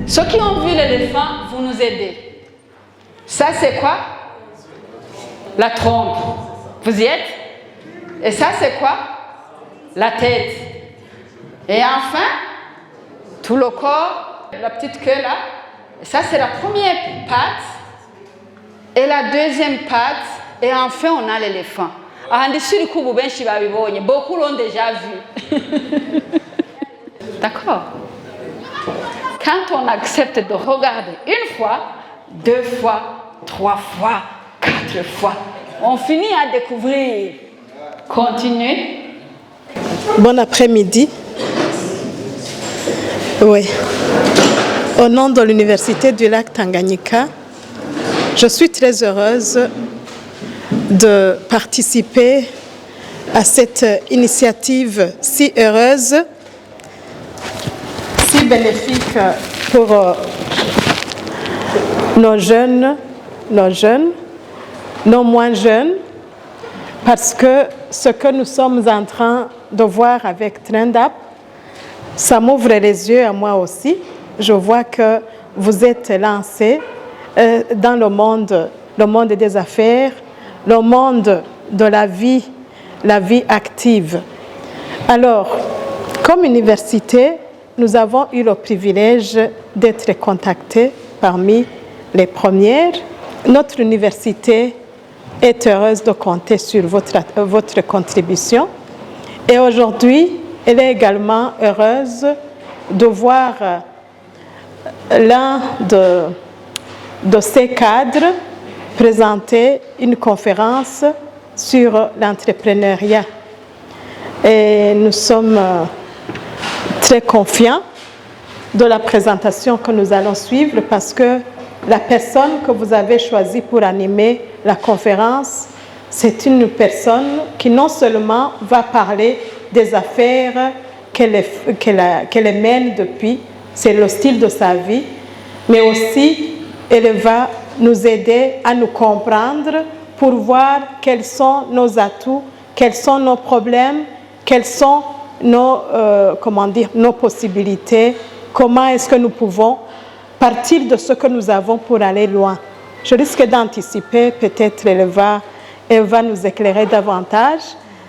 Ceux qui ont vu l'éléphant, vous nous aidez. Ça, c'est quoi? La trompe. Vous y êtes? Et ça, c'est quoi? La tête. Et enfin, tout le corps, la petite queue là. Ça, c'est la première patte. Et la deuxième patte. Et enfin, on a l'éléphant. Beaucoup l'ont déjà vu. D'accord? Quand on accepte de regarder une fois, 2 fois, 3 fois, 4 fois, on finit à découvrir. Continuez. Bon après-midi. Oui. Au nom de l'Université du lac Tanganyika, je suis très heureuse de participer à cette initiative si heureuse, si bénéfique pour nos jeunes, nos moins jeunes, parce que ce que nous sommes en train de voir avec TrendUp, ça m'ouvre les yeux à moi aussi. Je vois que vous êtes lancés dans le monde des affaires, le monde de la vie active. Alors, comme université, nous avons eu le privilège d'être contactés parmi les premières. Notre université est heureuse de compter sur votre contribution. Et aujourd'hui, elle est également heureuse de voir l'un de ces cadres présenter une conférence sur l'entrepreneuriat. Et nous sommes très confiants de la présentation que nous allons suivre parce que la personne que vous avez choisie pour animer la conférence, c'est une personne qui non seulement va parler des affaires qu'elle mène depuis, c'est le style de sa vie, mais aussi elle va nous aider à nous comprendre pour voir quels sont nos atouts, quels sont nos problèmes, quelles sont nos possibilités, comment est-ce que nous pouvons partir de ce que nous avons pour aller loin. Je risque d'anticiper, peut-être elle va nous éclairer davantage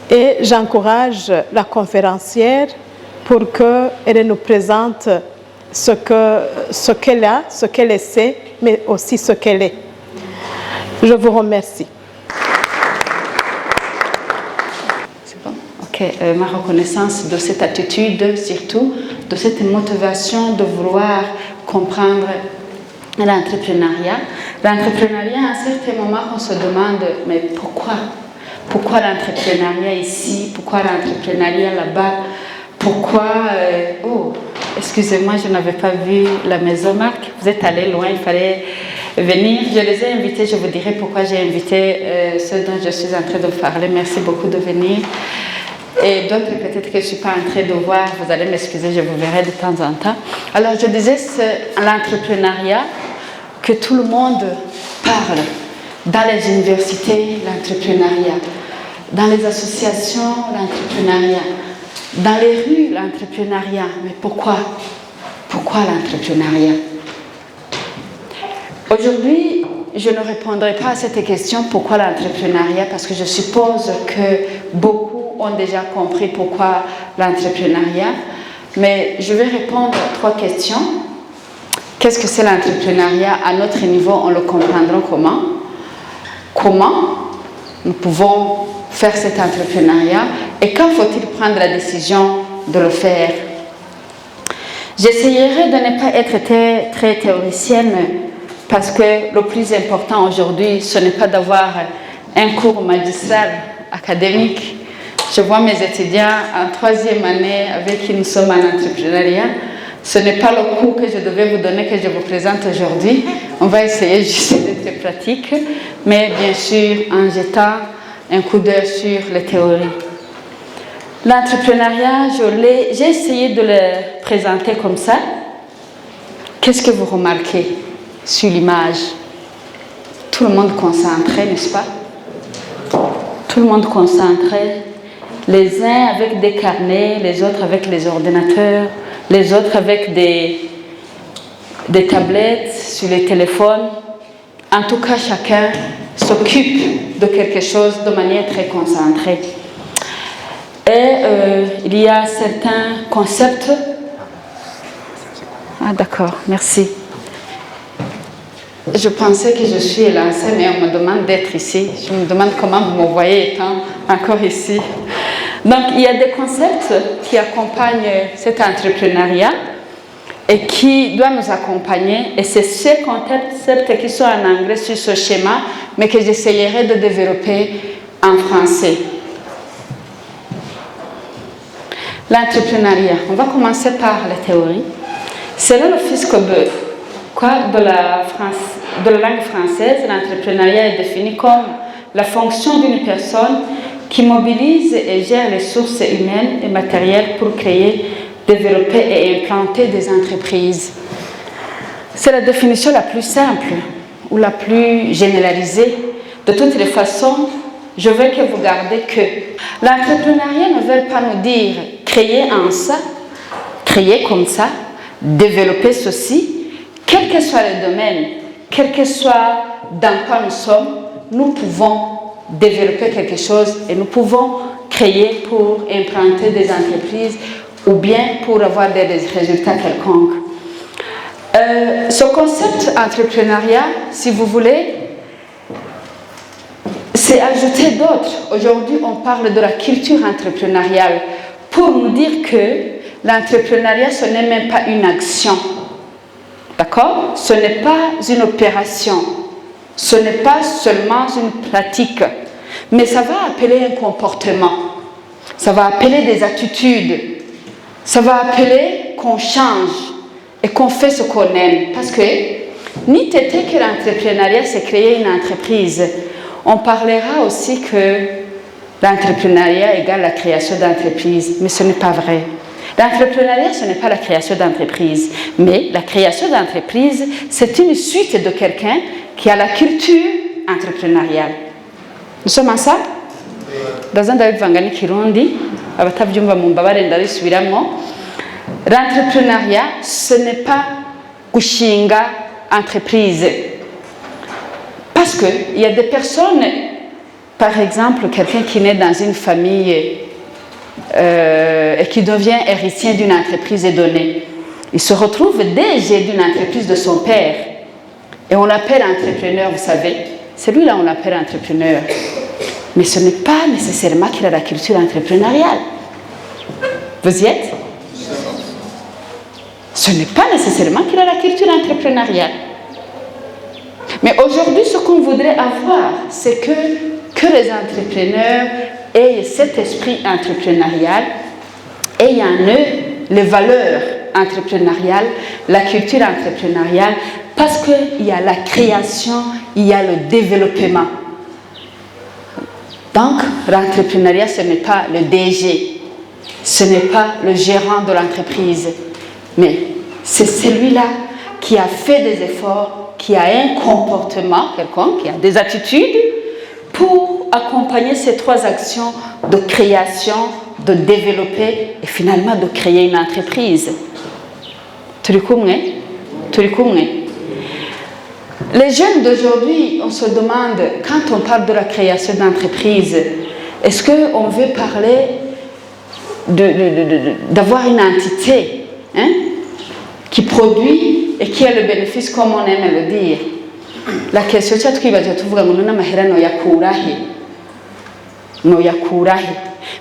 et j'encourage la conférencière pour qu'elle nous présente ce qu'elle a, ce qu'elle sait, mais aussi ce qu'elle est. Je vous remercie. C'est bon? Ok, ma reconnaissance de cette attitude, surtout de cette motivation de vouloir comprendre l'entrepreneuriat. L'entrepreneuriat, à un certain moment, on se demande, mais pourquoi? Pourquoi l'entrepreneuriat ici? Pourquoi l'entrepreneuriat là-bas? Pourquoi... excusez-moi, je n'avais pas vu la maison Marc. Vous êtes allé loin, il fallait venir. Je les ai invités, je vous dirai pourquoi j'ai invité ceux dont je suis en train de parler. Merci beaucoup de venir. Et d'autres, peut-être que je ne suis pas en train de voir, vous allez m'excuser, je vous verrai de temps en temps. Alors, je disais, c'est l'entrepreneuriat que tout le monde parle. Dans les universités, l'entrepreneuriat. Dans les associations, l'entrepreneuriat. Dans les rues, l'entrepreneuriat. Mais pourquoi? Pourquoi l'entrepreneuriat? Aujourd'hui, je ne répondrai pas à cette question, pourquoi l'entrepreneuriat, parce que je suppose que beaucoup ont déjà compris pourquoi l'entrepreneuriat. Mais je vais répondre à 3 questions. Qu'est-ce que c'est l'entrepreneuriat? À notre niveau, on le comprendra comment? Comment nous pouvons faire cet entrepreneuriat et quand faut-il prendre la décision de le faire? J'essayerai de ne pas être très théoricienne parce que le plus important aujourd'hui, ce n'est pas d'avoir un cours magistral académique. Je vois mes étudiants en 3e année avec qui nous sommes en entrepreneuriat. Ce n'est pas le cours que je devais vous donner que je vous présente aujourd'hui. On va essayer juste d'être pratique, mais bien sûr en jetant un coup d'œil sur les théories. L'entrepreneuriat, j'ai essayé de le présenter comme ça. Qu'est-ce que vous remarquez sur l'image? Tout le monde concentré, n'est-ce pas? Tout le monde concentré. Les uns avec des carnets, les autres avec les ordinateurs, les autres avec des des tablettes, sur les téléphones. En tout cas, chacun s'occupe de quelque chose de manière très concentrée. Et il y a certains concepts. Ah d'accord, merci. Je pensais que je suis élancée, mais on me demande d'être ici. Je me demande comment vous me voyez étant encore ici. Donc, il y a des concepts qui accompagnent cet entrepreneuriat et qui doivent nous accompagner. Et c'est ces concepts qui sont en anglais sur ce schéma, mais que j'essayerai de développer en français. L'entrepreneuriat. On va commencer par la théorie. Selon le fisc de la langue française, l'entrepreneuriat est défini comme la fonction d'une personne qui mobilise et gère les sources humaines et matérielles pour créer, développer et implanter des entreprises. C'est la définition la plus simple ou la plus généralisée. De toutes les façons, je veux que vous gardiez que l'entrepreneuriat ne veut pas nous dire créer en ça, créer comme ça, développer ceci, quel que soit le domaine, quel que soit dans quoi nous sommes, nous pouvons développer quelque chose et nous pouvons créer pour implanter des entreprises ou bien pour avoir des résultats quelconques. Ce concept entrepreneuriat, si vous voulez, c'est ajouter d'autres. Aujourd'hui, on parle de la culture entrepreneuriale pour nous dire que l'entrepreneuriat, ce n'est même pas une action. D'accord? Ce n'est pas une opération. Ce n'est pas seulement une pratique. Mais ça va appeler un comportement. Ça va appeler des attitudes. Ça va appeler qu'on change et qu'on fait ce qu'on aime. Parce que, ni t'était que l'entrepreneuriat, c'est créer une entreprise. On parlera aussi que l'entrepreneuriat égale la création d'entreprise. Mais ce n'est pas vrai. L'entrepreneuriat, ce n'est pas la création d'entreprise, mais la création d'entreprise, c'est une suite de quelqu'un qui a la culture entrepreneuriale. Nous sommes ensemble? Dans un David Vangani Kirundi, l'entrepreneuriat, ce n'est pas kushinga entreprise. Parce qu'il y a des personnes, par exemple, quelqu'un qui naît dans une famille et qui devient héritier d'une entreprise donnée. Il se retrouve DG d'une entreprise de son père. Et on l'appelle entrepreneur, vous savez. Celui-là, on l'appelle entrepreneur. Mais ce n'est pas nécessairement qu'il a la culture entrepreneuriale. Vous y êtes? Ce n'est pas nécessairement qu'il a la culture entrepreneuriale. Mais aujourd'hui, ce qu'on voudrait avoir, c'est que les entrepreneurs aient cet esprit entrepreneurial, aient en eux les valeurs entrepreneuriales, la culture entrepreneuriale, parce qu'il y a la création, il y a le développement. Donc, l'entrepreneuriat, ce n'est pas le DG, ce n'est pas le gérant de l'entreprise, mais c'est celui-là qui a fait des efforts, qui a un comportement quelconque, qui a des attitudes pour accompagner ces trois actions de création, de développer et finalement de créer une entreprise. Les jeunes d'aujourd'hui, on se demande, quand on parle de la création d'entreprise, est-ce qu'on veut parler d'avoir une entité qui produit et qui a le bénéfice comme on aime le dire? La question c'est que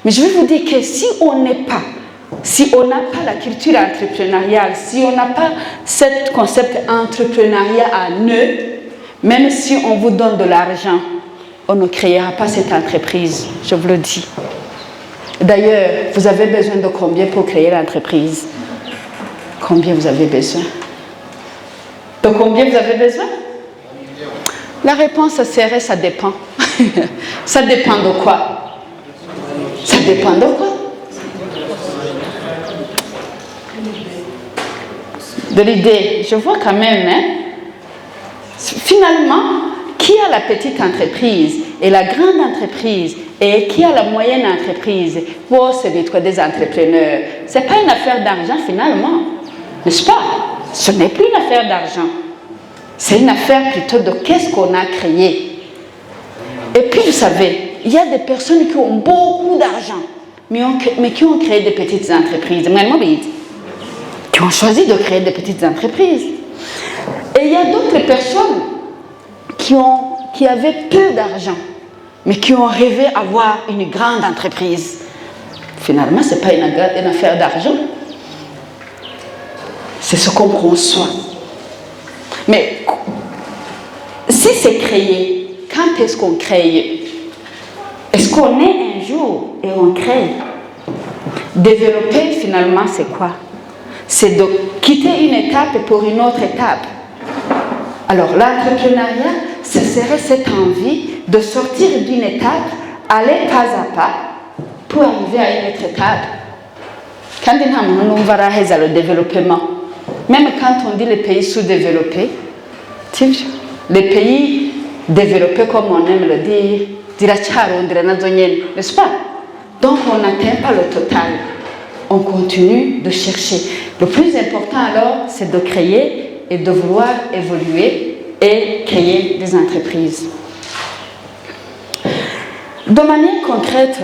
mais je vais vous dire que si on n'a pas la culture entrepreneuriale, si on n'a pas ce concept entrepreneuriat à nous, même si on vous donne de l'argent, on ne créera pas cette entreprise, je vous le dis. D'ailleurs, vous avez besoin de combien pour créer l'entreprise? Combien vous avez besoin? De combien vous avez besoin? La réponse serait ça dépend. Ça dépend de quoi? Ça dépend de quoi? De l'idée. Je vois quand même, finalement, qui a la petite entreprise et la grande entreprise et qui a la moyenne entreprise? Bon, c'est des entrepreneurs. Ce n'est pas une affaire d'argent finalement, n'est-ce pas? ce n'est plus une affaire d'argent. C'est une affaire plutôt de qu'est-ce qu'on a créé. Et puis, vous savez, il y a des personnes qui ont beaucoup d'argent, mais qui ont créé des petites entreprises. Qui ont choisi de créer des petites entreprises. Et il y a d'autres personnes qui avaient peu d'argent, mais qui ont rêvé d'avoir une grande entreprise. Finalement, ce n'est pas une affaire d'argent. C'est ce qu'on conçoit. Mais si c'est créé, quand est-ce qu'on crée? Est-ce qu'on est un jour et on crée? Développer, finalement, c'est quoi? C'est de quitter une étape pour une autre étape. Alors, l'entrepreneuriat, ce serait cette envie de sortir d'une étape, aller pas à pas, pour arriver à une autre étape. Quand on va le développement, même quand on dit les pays sous-développés, les pays développés comme on aime le dire, n'est-ce pas? Donc on n'atteint pas le total. On continue de chercher. Le plus important alors, c'est de créer et de vouloir évoluer et créer des entreprises. De manière concrète,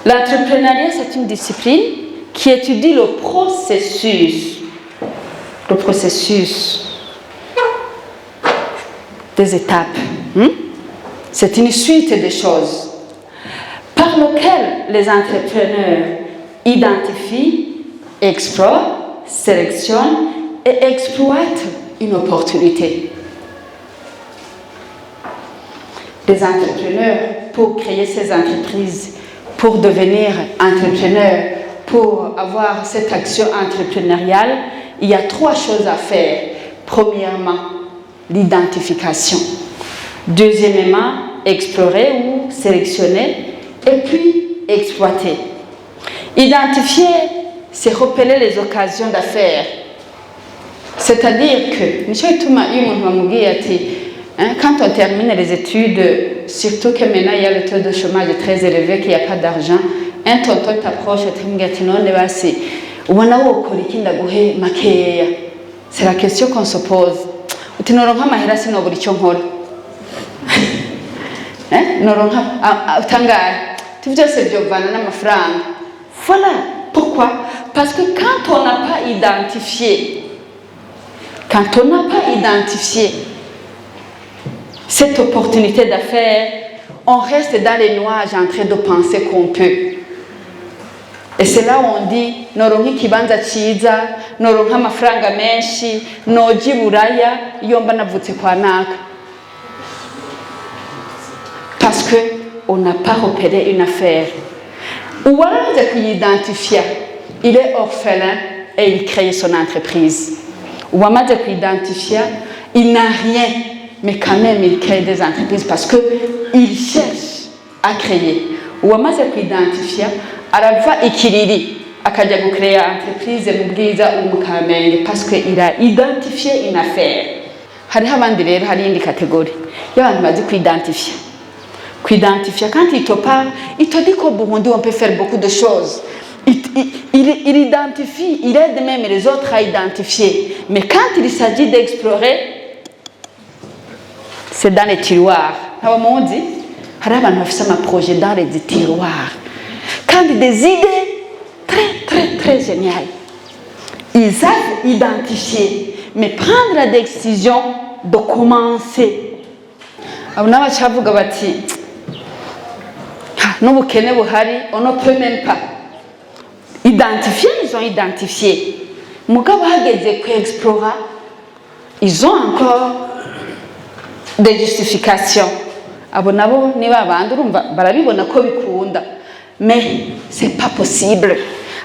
l'entrepreneuriat, c'est une discipline qui étudie le processus des étapes. C'est une suite de choses par lesquelles les entrepreneurs identifient, explorent, sélectionnent et exploitent une opportunité. Les entrepreneurs, pour créer ces entreprises, pour devenir entrepreneurs, pour avoir cette action entrepreneuriale, il y a 3 choses à faire. Premièrement, l'identification. Deuxièmement, explorer ou sélectionner. Et puis, exploiter. Identifier, c'est repérer les occasions d'affaires. C'est-à-dire que, quand on termine les études, surtout que maintenant il y a le taux de chômage très élevé, qu'il n'y a pas d'argent, un tonton t'approche et te dit c'est la question qu'on se pose. Voilà pourquoi. Parce que quand on n'a pas identifié cette opportunité d'affaires, on reste dans les nuages en train de penser qu'on peut. Et c'est là où on dit noronka ikibanza cyiza, noronka amafaranga menshi, noji buraya iyo mba navutse kwa naka. Parce que on n'a pas repéré une affaire. Ou alors il identifie, il est orphelin et il crée son entreprise. Ou alors il n'a rien, mais quand même il crée des entreprises parce qu'il cherche à créer. Ou alors il arava ikiriri akajya créer entreprise mu bwiza umukamenge parce qu'il a identifié une affaire. Hariho abandi rero hari indi catégorie y'abantu bazi Qu'identifier. Quand il te parle, il te dit qu'au Burundi on peut faire beaucoup de choses. Il identifie, il aide même les autres à identifier. Mais quand il s'agit d'explorer, c'est dans les tiroirs. On dit, il y a un projet dans les tiroirs. Quand des idées très géniales, ils savent identifier, mais prendre la décision de commencer. On ne peut même pas identifier, ils ont identifié. Ils ont encore des justifications. Mais ce n'est pas possible.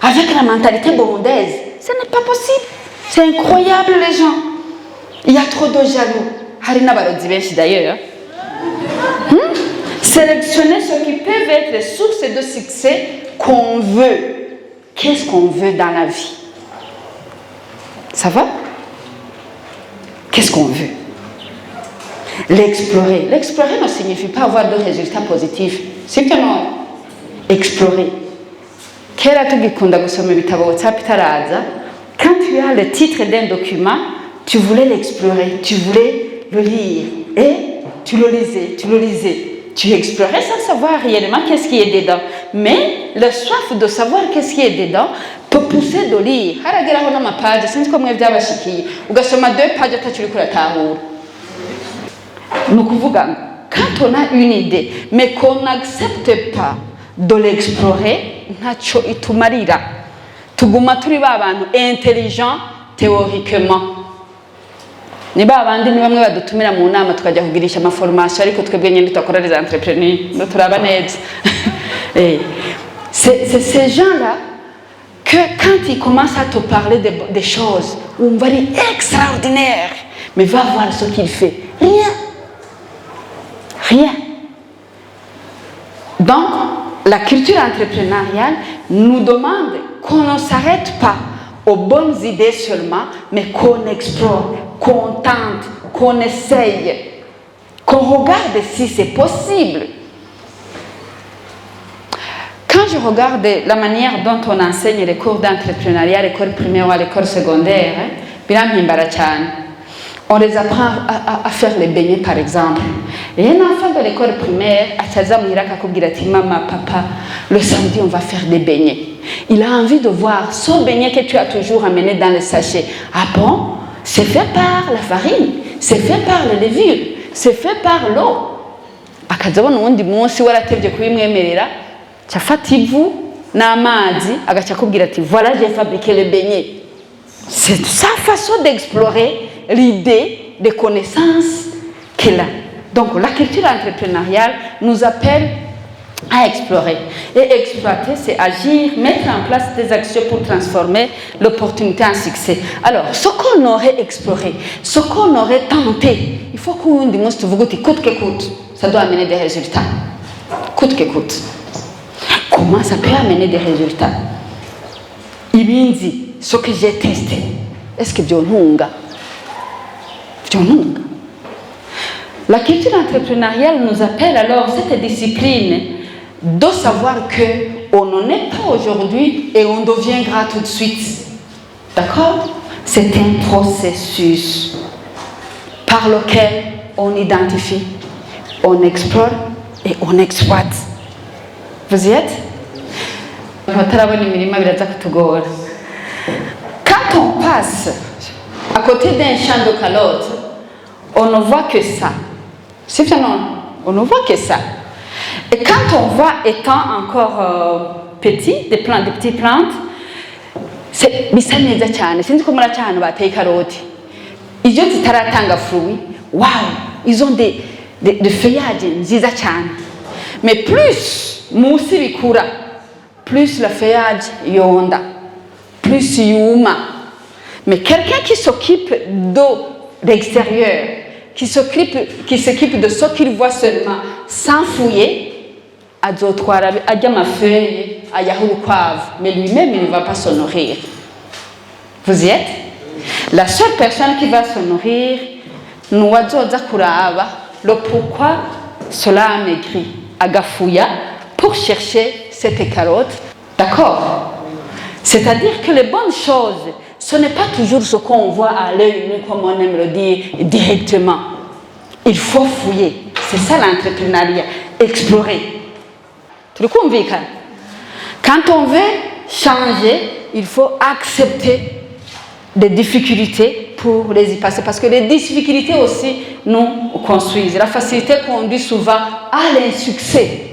Avec la mentalité burundaise, ce n'est pas possible. C'est incroyable les gens. Il y a trop de jaloux. D'ailleurs. Sélectionner ce qui peuvent être les sources de succès qu'on veut. Qu'est-ce qu'on veut dans la vie? Ça va? Qu'est-ce qu'on veut? L'explorer. L'explorer ne signifie pas avoir de résultats positifs. C'est que non. Explorer. Quand tu as le titre d'un document, tu voulais l'explorer, tu voulais le lire et tu le lisais. Tu explorais sans savoir réellement qu'est-ce qui est dedans. Mais le soif de savoir qu'est-ce qui est dedans peut pousser de lire. Harageraho n'amapage, sinzi ko mwe byabashikiye. Ugasoma 2 pages atacuri kuratahura. Ni ukuvuga ngo, quand on a une idée, mais qu'on n'accepte pas de l'explorer, ntacyo itumarira. Tuguma turi ba bantu intelligent théoriquement. Ni ba bandi ni bamwe badutumira mu nama tukajya kugirisha amaformation ariko twebwe nyine tutakora les entrepreneurs turaba neza. C'est ces gens-là que quand ils commencent à te parler des choses, on va dire extraordinaire, mais va voir ce qu'il fait. Rien. Donc, la culture entrepreneuriale nous demande qu'on ne s'arrête pas aux bonnes idées seulement, mais qu'on explore, qu'on tente, qu'on essaye, qu'on regarde si c'est possible. Quand je regarde la manière dont on enseigne les cours d'entrepreneuriat à l'école primaire ou à l'école secondaire, on les apprend à faire les beignets par exemple. Et un enfant de l'école primaire, maman, papa, le samedi on va faire des beignets. Il a envie de voir ce beignet que tu as toujours amené dans le sachet. Ah bon? C'est fait par la farine, c'est fait par le levure, c'est fait par l'eau. Akazabona uwundi munsi waratevye kubimwemerera, cyafata ivu n'amazi agaca akubwira ati voilà j'ai fabriqué le beignet. C'est sa façon d'explorer l'idée des connaissances qu'elle a. Donc la culture entrepreneuriale nous appelle à explorer. Et exploiter, c'est agir, mettre en place des actions pour transformer l'opportunité en succès. Alors, ce qu'on aurait exploré, ce qu'on aurait tenté, il faut qu'on dise coûte que coûte, ça doit amener des résultats. Coûte que coûte. Comment ça peut amener des résultats? Ibindi, ce que j'ai testé, est-ce que byontunga? La culture entrepreneuriale nous appelle alors cette discipline de savoir qu'on n'en est pas aujourd'hui et on deviendra tout de suite. D'accord? C'est un processus par lequel on identifie, on explore et on exploite. Vous y êtes? Quand on passe à côté d'un champ de calottes, on ne voit que ça. C'est bien, non? On ne voit que ça. Et quand on voit, étant encore petit, des petites plantes, c'est bisa neza cyane. Sinzi ko muraca ahantu bateye karoti. Iyo zitaratanga fruit, waouh, ils ont des feuillages nziza cyane. Mais plus munsi bikura, plus le feuillage yonda, plus yuma. Mais quelqu'un qui s'occupe de l'extérieur, qui s'occupe de ce qu'il voit seulement, sans fouiller, mais lui-même il ne va pas se nourrir. Vous y êtes? La seule personne qui va se nourrir, nous le pourquoi cela a maigri, agafouya, pour chercher cette carotte. D'accord? C'est-à-dire que les bonnes choses, ce n'est pas toujours ce qu'on voit à l'œil nu, comme on aime le dire directement. Il faut fouiller. C'est ça l'entrepreneuriat. Explorer. Tu le convaincs? Quand on veut changer, il faut accepter des difficultés pour les y passer. Parce que les difficultés aussi nous construisent. La facilité conduit souvent à l'insuccès.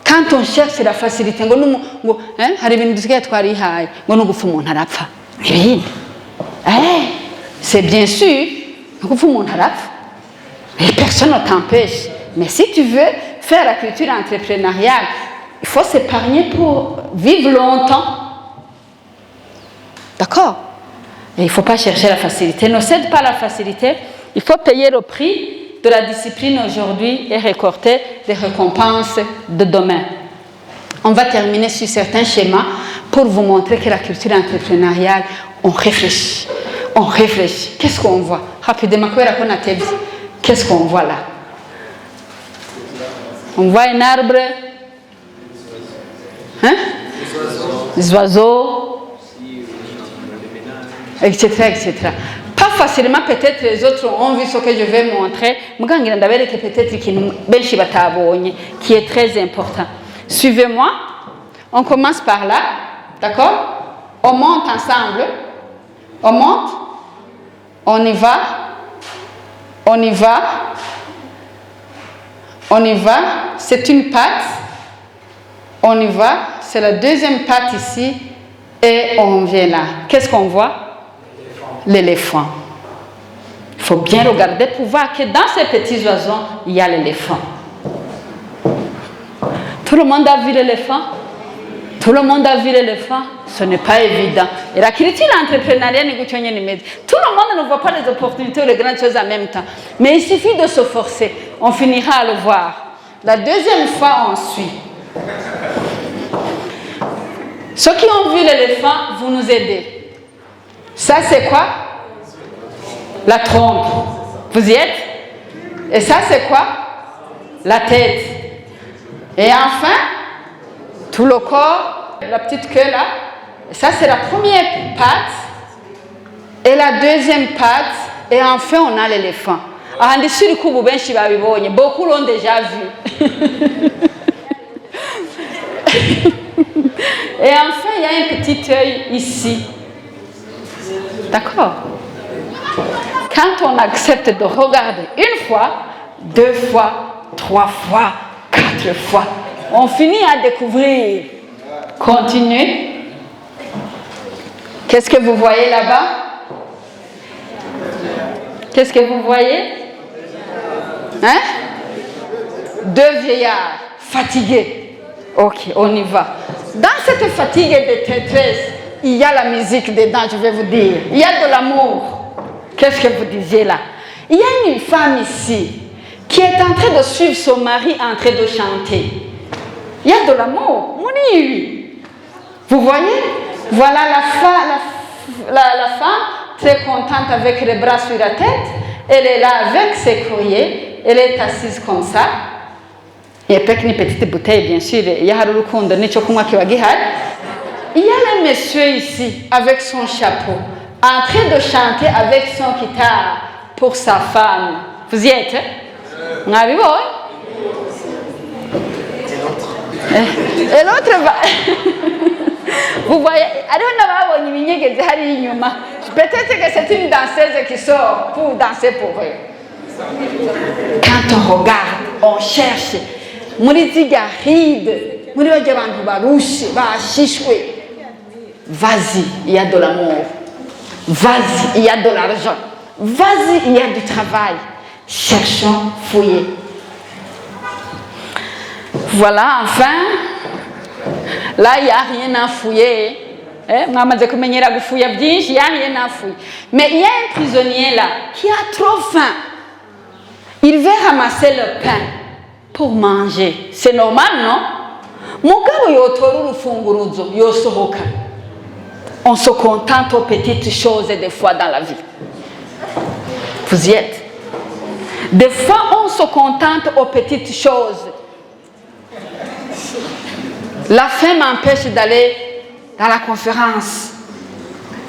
Quand on cherche la facilité, c'est bien sûr, et personne ne t'empêche. Mais si tu veux faire la culture entrepreneuriale, il faut s'épargner pour vivre longtemps. D'accord? Et il ne faut pas chercher la facilité. Ne cède pas la facilité. Il faut payer le prix de la discipline aujourd'hui et récolter les récompenses de demain. On va terminer sur certains schémas pour vous montrer que la culture entrepreneuriale, on réfléchit. On réfléchit. Qu'est-ce qu'on voit? Rapidement, qu'est-ce qu'on voit là? On voit un arbre, hein? Des oiseaux, etc., etc. Pas facilement, peut-être les autres ont vu ce que je vais montrer, mais peut-être qui est très important. Suivez-moi, on commence par là, d'accord? On monte ensemble, on monte, on y va, on y va, on y va, c'est une patte, on y va, c'est la deuxième patte ici, et on vient là. Qu'est-ce qu'on voit? L'éléphant. Il faut bien regarder pour voir que dans ces petits oiseaux, il y a l'éléphant. Tout le monde a vu l'éléphant? Tout le monde a vu l'éléphant? Ce n'est pas évident. Et la critique entrepreneuriale, tout le monde ne voit pas les opportunités ou les grandes choses en même temps. Mais il suffit de se forcer. On finira à le voir. La deuxième fois, on suit. Ceux qui ont vu l'éléphant, vous nous aidez. Ça, c'est quoi? La trompe. Vous y êtes? Et ça, c'est quoi? La tête. Et enfin, tout le corps, la petite queue là. Ça, c'est la première patte. Et la deuxième patte. Et enfin, on a l'éléphant. Beaucoup l'ont déjà vu. Et enfin, il y a un petit œil ici. D'accord? Quand on accepte de regarder une fois, 2 fois, 3 fois, 4 fois, on finit à découvrir. Continuez. Qu'est-ce que vous voyez là-bas? Qu'est-ce que vous voyez? Hein? 2 vieillards fatigués. Ok, on y va. Dans cette fatigue de détresse, il y a la musique dedans, je vais vous dire. Il y a de l'amour. Qu'est-ce que vous disiez là? Il y a une femme ici qui est en train de suivre son mari en train de chanter. Il y a de l'amour. Oui. Vous voyez? Voilà la femme très contente avec les bras sur la tête. Elle est là avec ses courriers. Elle est assise comme ça. Il y a une petite bouteille, bien sûr. Il y a le monsieur ici avec son chapeau, en train de chanter avec son guitare pour sa femme. Vous y êtes? Et l'autre va. Vous voyez, peut-être que c'est une danseuse qui sort pour danser pour eux. Quand on regarde, on cherche. Vas-y, il y a de l'amour. Vas-y, il y a de l'argent. Vas-y, il y a du travail. Cherchons, fouillez. Voilà, enfin, là, il n'y a rien à fouiller. Il n'y a rien à fouiller. Mais il y a un prisonnier là qui a trop faim. Il veut ramasser le pain pour manger. C'est normal, non? On se contente aux petites choses des fois dans la vie. Vous y êtes? Des fois, on se contente aux petites choses. La faim m'empêche d'aller dans la conférence.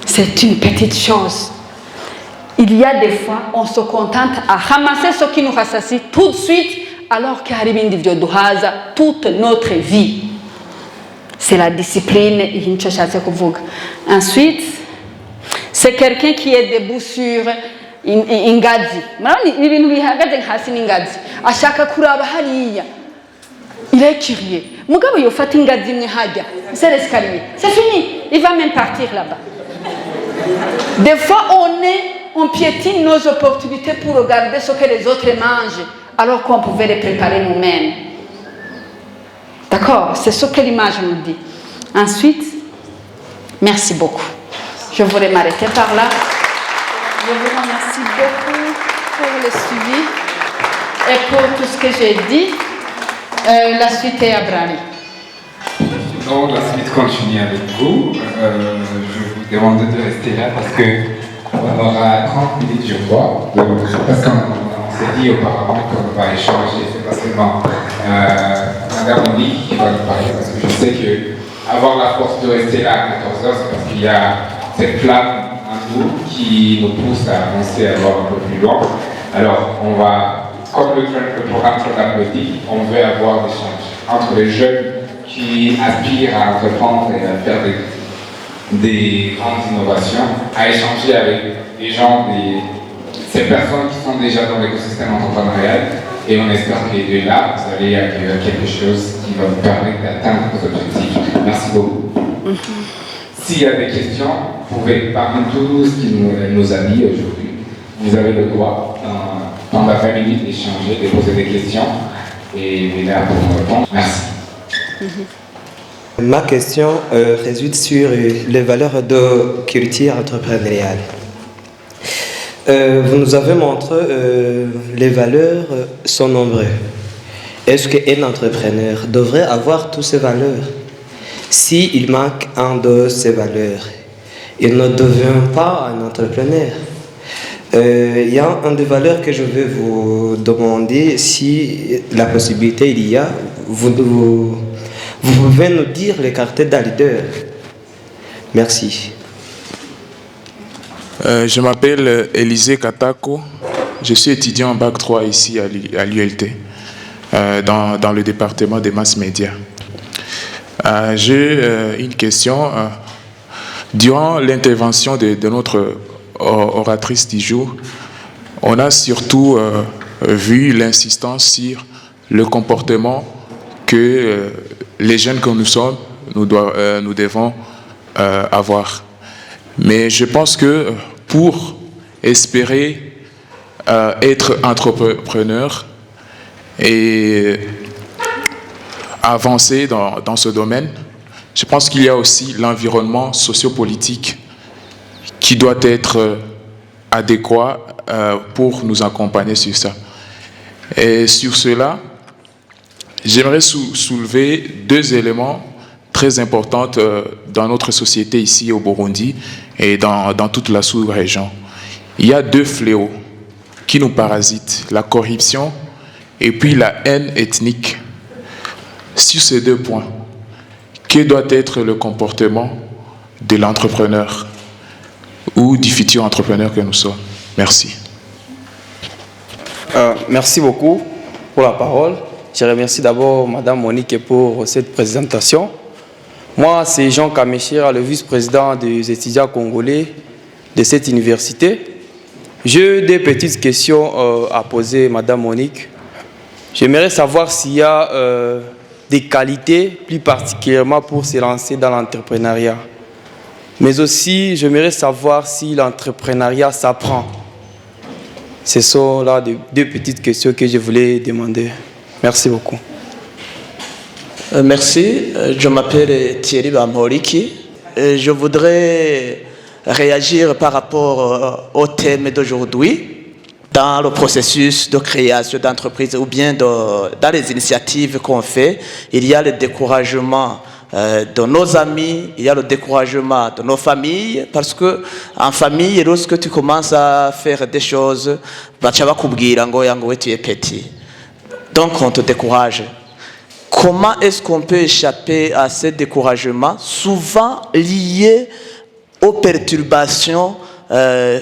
C'est une petite chose. Il y a des fois, on se contente à ramasser ce qui nous rassasie tout de suite, alors qu'il arrive toute notre vie. C'est la discipline. Ensuite, c'est quelqu'un qui est debout sur ingazi. Il est curieux. C'est l'escalier. C'est fini. Il va même partir là-bas. Des fois, on piétine nos opportunités pour regarder ce que les autres mangent, alors qu'on pouvait les préparer nous-mêmes. D'accord? C'est ce que l'image nous dit. Ensuite, merci beaucoup. Je voudrais m'arrêter par là. Je vous remercie beaucoup pour le suivi et pour tout ce que j'ai dit. La suite est à Brani. Donc la suite continue avec vous. Je vous demande de rester là parce qu'on aura 30 minutes, je crois. Parce qu'on s'est dit auparavant qu'on va échanger. C'est pas seulement Madame Monique qui va nous parler, parce que je sais qu'avoir la force de rester là à 14h, c'est parce qu'il y a cette flamme vous qui nous pousse à avancer, à voir un peu plus loin. Alors, on va, comme le programme Train le dit, on veut avoir des échanges entre les jeunes qui aspirent à entreprendre et à faire des grandes innovations, à échanger avec des gens, ces personnes qui sont déjà dans l'écosystème entrepreneurial. Et on espère que là, vous allez accueillir quelque chose qui va vous permettre d'atteindre vos objectifs. Merci beaucoup. S'il y a des questions, vous pouvez, parmi tout ce qui nous a dit aujourd'hui, vous avez le droit, pendant 20 minutes, d'échanger, de poser des questions. Et il est là pour me répondre. Merci. Ma question résulte sur les valeurs de culture entrepreneuriale. Vous nous avez montré les valeurs sont nombreuses. Est-ce qu'un entrepreneur devrait avoir toutes ces valeurs? S'il manque un de ces valeurs, il ne devient pas un entrepreneur. Il y a une des valeurs que je vais vous demander, si la possibilité il y a, vous pouvez nous dire les caractères d'un leader. Merci. Je m'appelle Élisée Katako. Je suis étudiant en Bac 3 ici à l'ULT, dans le département des masses médias. J'ai une question. Durant l'intervention de notre oratrice du jour, on a surtout vu l'insistance sur le comportement que les jeunes que nous sommes, nous devons avoir. Mais je pense que pour espérer être entrepreneur et avancer dans ce domaine, je pense qu'il y a aussi l'environnement sociopolitique qui doit être adéquat pour nous accompagner sur ça. Et sur cela, j'aimerais soulever deux éléments très importants dans notre société ici au Burundi et dans toute la sous-région. Il y a deux fléaux qui nous parasitent, la corruption et puis la haine ethnique. Sur ces deux points, quel doit être le comportement de l'entrepreneur ou du futur entrepreneur que nous sommes? Merci. Merci beaucoup pour la parole. Je remercie d'abord Madame Monique pour cette présentation. Moi, c'est Jean Kamechira, le vice-président des étudiants congolais de cette université. J'ai des petites questions à poser, Madame Monique. J'aimerais savoir s'il y a des qualités, plus particulièrement pour se lancer dans l'entrepreneuriat. Mais aussi, j'aimerais savoir si l'entrepreneuriat s'apprend. Ce sont là deux petites questions que je voulais demander. Merci beaucoup. Merci, je m'appelle Thierry Bamoriki. Je voudrais réagir par rapport au thème d'aujourd'hui dans le processus de création d'entreprise ou bien dans les initiatives qu'on fait. Il y a le découragement de nos amis, il y a le découragement de nos familles, parce que en famille, lorsque tu commences à faire des choses, tu es petit. Donc on te décourage. Comment est-ce qu'on peut échapper à ce découragement, souvent lié aux perturbations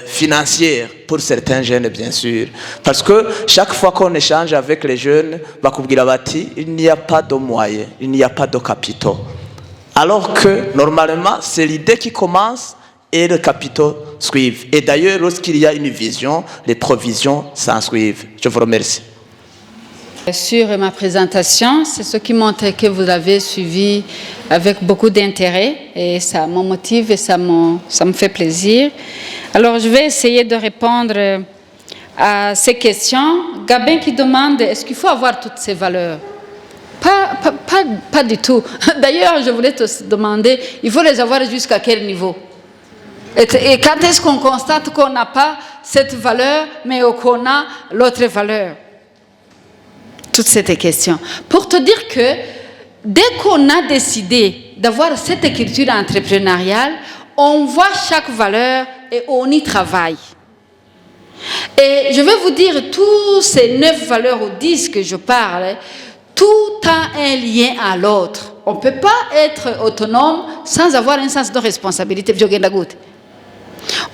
financières pour certains jeunes, bien sûr? Parce que chaque fois qu'on échange avec les jeunes, il n'y a pas de moyens, il n'y a pas de capitaux. Alors que normalement, c'est l'idée qui commence et les capitaux suivent. Et d'ailleurs, lorsqu'il y a une vision, les provisions s'en suivent. Je vous remercie. Sur ma présentation, c'est ce qui montre que vous l'avez suivi avec beaucoup d'intérêt et ça me motive et ça me fait plaisir. Alors, je vais essayer de répondre à ces questions. Gabin qui demande, est-ce qu'il faut avoir toutes ces valeurs? Pas du tout. D'ailleurs, je voulais te demander, il faut les avoir jusqu'à quel niveau? Et quand est-ce qu'on constate qu'on n'a pas cette valeur, mais qu'on a l'autre valeur? Toutes ces questions. Pour te dire que dès qu'on a décidé d'avoir cette écriture entrepreneuriale, on voit chaque valeur et on y travaille. Et je vais vous dire, tous ces 9 valeurs ou 10 que je parle, tout a un lien à l'autre. On ne peut pas être autonome sans avoir un sens de responsabilité.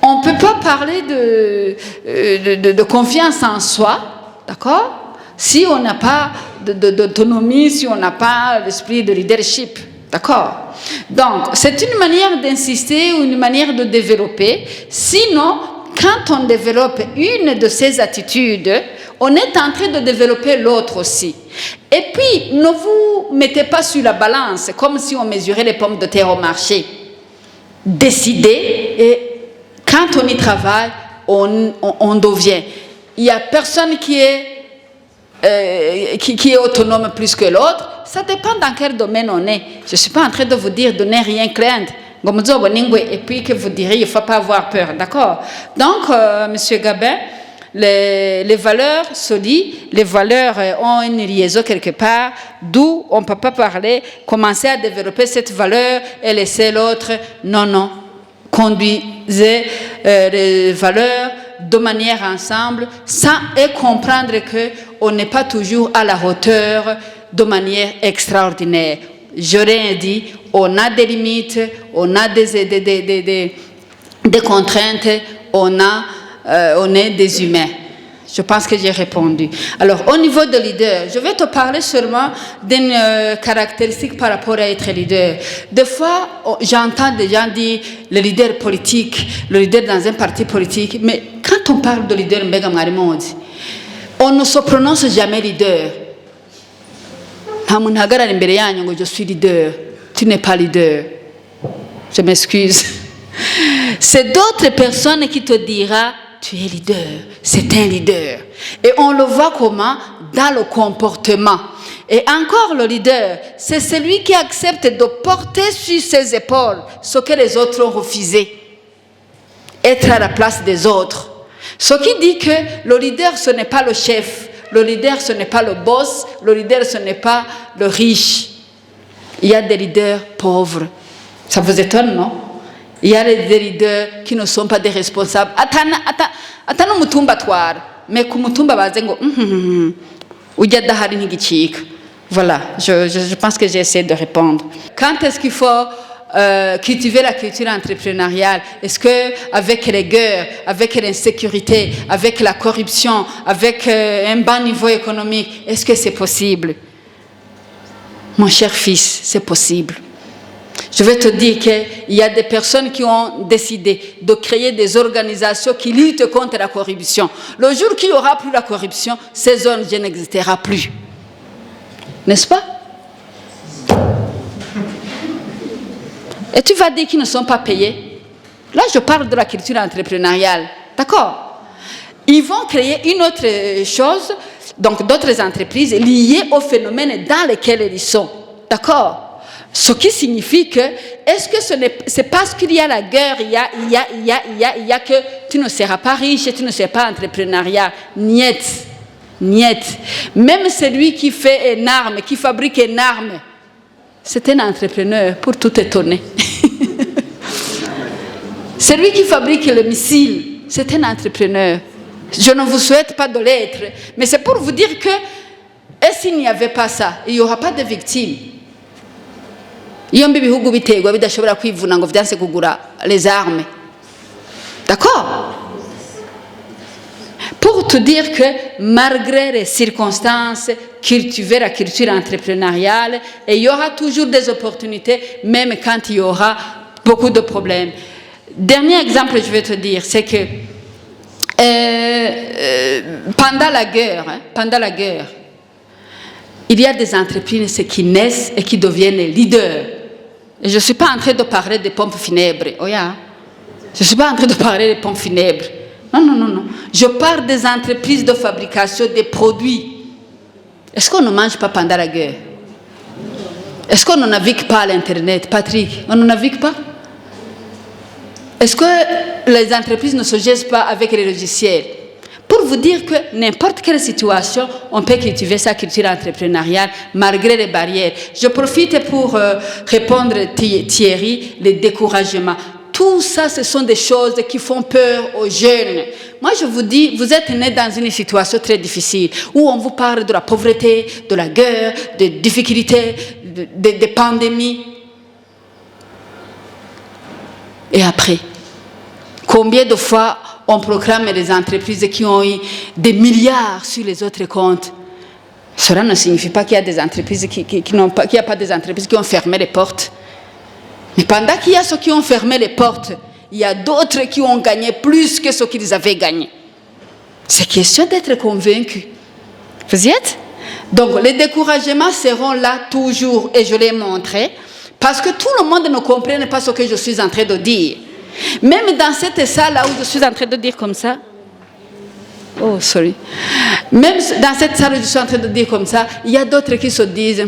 On ne peut pas parler de confiance en soi, d'accord, si on n'a pas d'autonomie, si on n'a pas l'esprit de leadership, d'accord. Donc, c'est une manière d'insister ou une manière de développer. Sinon, quand on développe une de ces attitudes, on est en train de développer l'autre aussi. Et puis, ne vous mettez pas sur la balance, comme si on mesurait les pommes de terre au marché. Décidez, et quand on y travaille, on devient. Il n'y a personne qui est autonome plus que l'autre. Ça dépend dans quel domaine on est. Je ne suis pas en train de vous dire de ne rien craindre. Et puis que vous direz, il ne faut pas avoir peur. D'accord? Donc, M. Gabin, les valeurs se lient, les valeurs ont une liaison quelque part, d'où on ne peut pas parler, commencer à développer cette valeur et laisser l'autre. Non, non. Conduisez les valeurs de manière ensemble, et comprendre qu'on n'est pas toujours à la hauteur de manière extraordinaire. J'aurais dit, on a des limites, on a des contraintes, on est des humains. Je pense que j'ai répondu. Alors, au niveau de leader, je vais te parler seulement d'une caractéristique par rapport à être leader. Des fois, j'entends des gens dire le leader politique, le leader dans un parti politique, mais quand on parle de leader, on ne se prononce jamais leader. Je suis leader. Tu n'es pas leader. Je m'excuse. C'est d'autres personnes qui te diront tu es leader, c'est un leader. Et on le voit comment? Dans le comportement. Et encore le leader, c'est celui qui accepte de porter sur ses épaules ce que les autres ont refusé. Être à la place des autres. Ce qui dit que le leader, ce n'est pas le chef. Le leader, ce n'est pas le boss. Le leader, ce n'est pas le riche. Il y a des leaders pauvres. Ça vous étonne, non? Il y a des leaders qui ne sont pas des responsables. Atana mutumba twara, mais ku mutumba baze ngo ujya dahari ntigicika. Voilà, je pense que j'ai essayé de répondre. Quand est-ce qu'il faut cultiver la culture entrepreneuriale? Est-ce que avec les guerres, avec l'insécurité, avec la corruption, avec un bas niveau économique, est-ce que c'est possible? Mon cher fils, c'est possible. Je vais te dire qu'il y a des personnes qui ont décidé de créer des organisations qui luttent contre la corruption. Le jour qu'il n'y aura plus la corruption, ces ONG n'existeront plus. N'est-ce pas? Et tu vas dire qu'ils ne sont pas payés. Là, je parle de la culture entrepreneuriale. D'accord? Ils vont créer une autre chose, donc d'autres entreprises liées au phénomène dans lequel ils sont. D'accord? Ce qui signifie que, est-ce que c'est parce qu'il y a la guerre, il y a que tu ne seras pas riche et tu ne seras pas entrepreneuriat. Niet. Niet. Même celui qui fait une arme, qui fabrique une arme, c'est un entrepreneur, pour tout étonner. Celui qui fabrique le missile, c'est un entrepreneur. Je ne vous souhaite pas de l'être, mais c'est pour vous dire que, et s'il n'y avait pas ça, il n'y aura pas de victimes. Les armes. D'accord? Pour te dire que malgré les circonstances, cultiver la culture entrepreneuriale, et il y aura toujours des opportunités, même quand il y aura beaucoup de problèmes. Dernier exemple, je vais te dire, c'est que pendant la guerre, il y a des entreprises qui naissent et qui deviennent leaders. Et je ne suis pas en train de parler des pompes funèbres. Oh yeah. Je ne suis pas en train de parler des pompes funèbres. Non. Je parle des entreprises de fabrication des produits. Est-ce qu'on ne mange pas pendant la guerre? Est-ce qu'on ne navigue pas à l'Internet, Patrick? On ne navigue pas? Est-ce que les entreprises ne se gèrent pas avec les logiciels? Pour vous dire que n'importe quelle situation, on peut cultiver sa culture entrepreneuriale malgré les barrières. Je profite pour répondre Thierry, le découragement. Tout ça, ce sont des choses qui font peur aux jeunes. Moi, je vous dis, vous êtes nés dans une situation très difficile où on vous parle de la pauvreté, de la guerre, des difficultés, des pandémies. Et après, Combien de fois on proclame des entreprises qui ont eu des milliards sur les autres comptes? Cela ne signifie pas qu'il y a des entreprises qu'il n'y a pas des entreprises qui ont fermé les portes. Mais pendant qu'il y a ceux qui ont fermé les portes, il y a d'autres qui ont gagné plus que ce qu'ils avaient gagné. C'est question d'être convaincu. Vous y êtes? Donc les découragements seront là toujours, et je l'ai montré, parce que tout le monde ne comprenne pas ce que je suis en train de dire. Même dans cette salle-là où je suis en train de dire comme ça, oh, sorry. Même dans cette salle où je suis en train de dire comme ça, il y a d'autres qui se disent,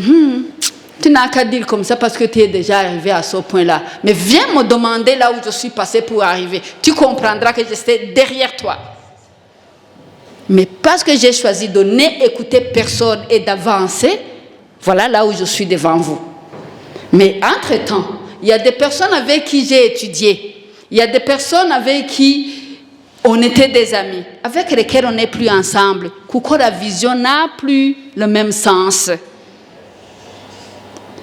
tu n'as qu'à dire comme ça parce que tu es déjà arrivé à ce point-là. Mais viens me demander là où je suis passé pour arriver. Tu comprendras que j'étais derrière toi. Mais parce que j'ai choisi de n'écouter personne et d'avancer, voilà là où je suis devant vous. Mais entre-temps, il y a des personnes avec qui j'ai étudié. Il y a des personnes avec qui on était des amis, avec lesquels on n'est plus ensemble. Coucou, la vision n'a plus le même sens.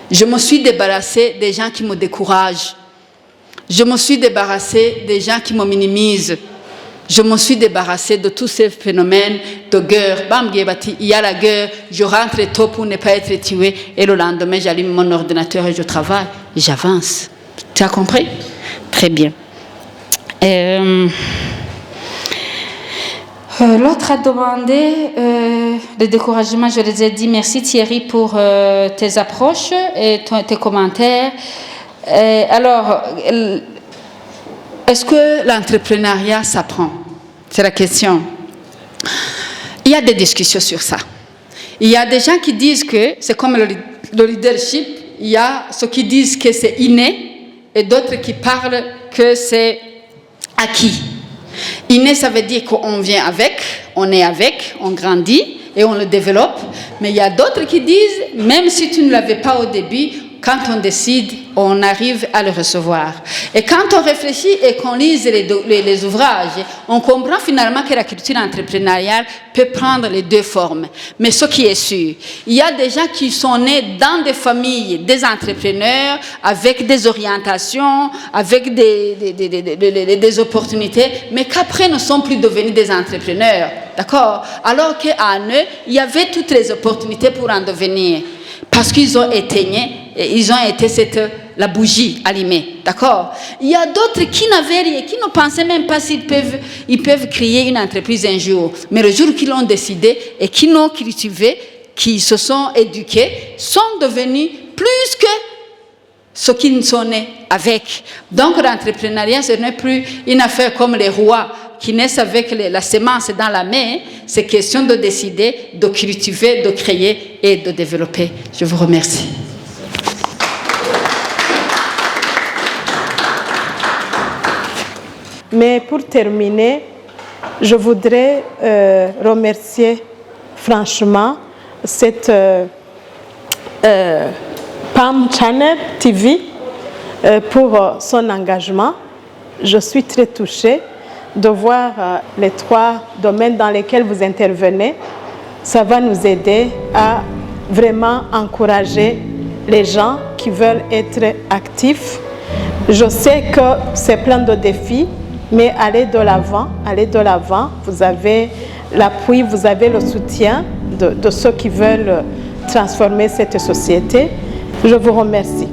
Je me suis débarrassée des gens qui me découragent. Je me suis débarrassée des gens qui me minimisent. Je me suis débarrassée de tous ces phénomènes de guerre. Il y a la guerre, je rentre tôt pour ne pas être tué. Et le lendemain, j'allume mon ordinateur et je travaille. Et j'avance. Tu as compris? Très bien. L'autre a demandé le découragement. Je les ai dit merci Thierry pour tes approches et tes commentaires. Alors, est-ce que l'entrepreneuriat s'apprend? C'est la question. Il y a des discussions sur ça. Il y a des gens qui disent que c'est comme le leadership. Il y a ceux qui disent que c'est inné et d'autres qui parlent que c'est acquis. Inné, ça veut dire qu'on vient avec, on est avec, on grandit et on le développe. Mais il y a d'autres qui disent, même si tu ne l'avais pas au début, quand on décide, on arrive à le recevoir. Et quand on réfléchit et qu'on lise les ouvrages, on comprend finalement que la culture entrepreneuriale peut prendre les deux formes. Mais ce qui est sûr, il y a des gens qui sont nés dans des familles, des entrepreneurs, avec des orientations, avec des opportunités, mais qu'après ne sont plus devenus des entrepreneurs. D'accord? Alors qu'en eux, il y avait toutes les opportunités pour en devenir. Parce qu'ils ont été la bougie allumée, d'accord? Il y a d'autres qui n'avaient rien, qui ne pensaient même pas s'ils peuvent créer une entreprise un jour. Mais le jour qu'ils l'ont décidé et qui l'ont cultivé, qui se sont éduqués, sont devenus plus que ce qu'ils sont nés avec. Donc l'entrepreneuriat, ce n'est plus une affaire comme les rois qui naissent avec la semence dans la main. C'est question de décider, de cultiver, de créer et de développer. Je vous remercie. Mais pour terminer, je voudrais remercier franchement cette Palm Channel TV pour son engagement. Je suis très touchée de voir les 3 domaines dans lesquels vous intervenez. Ça va nous aider à vraiment encourager les gens qui veulent être actifs. Je sais que c'est plein de défis, mais allez de l'avant, vous avez l'appui, vous avez le soutien de ceux qui veulent transformer cette société. Je vous remercie.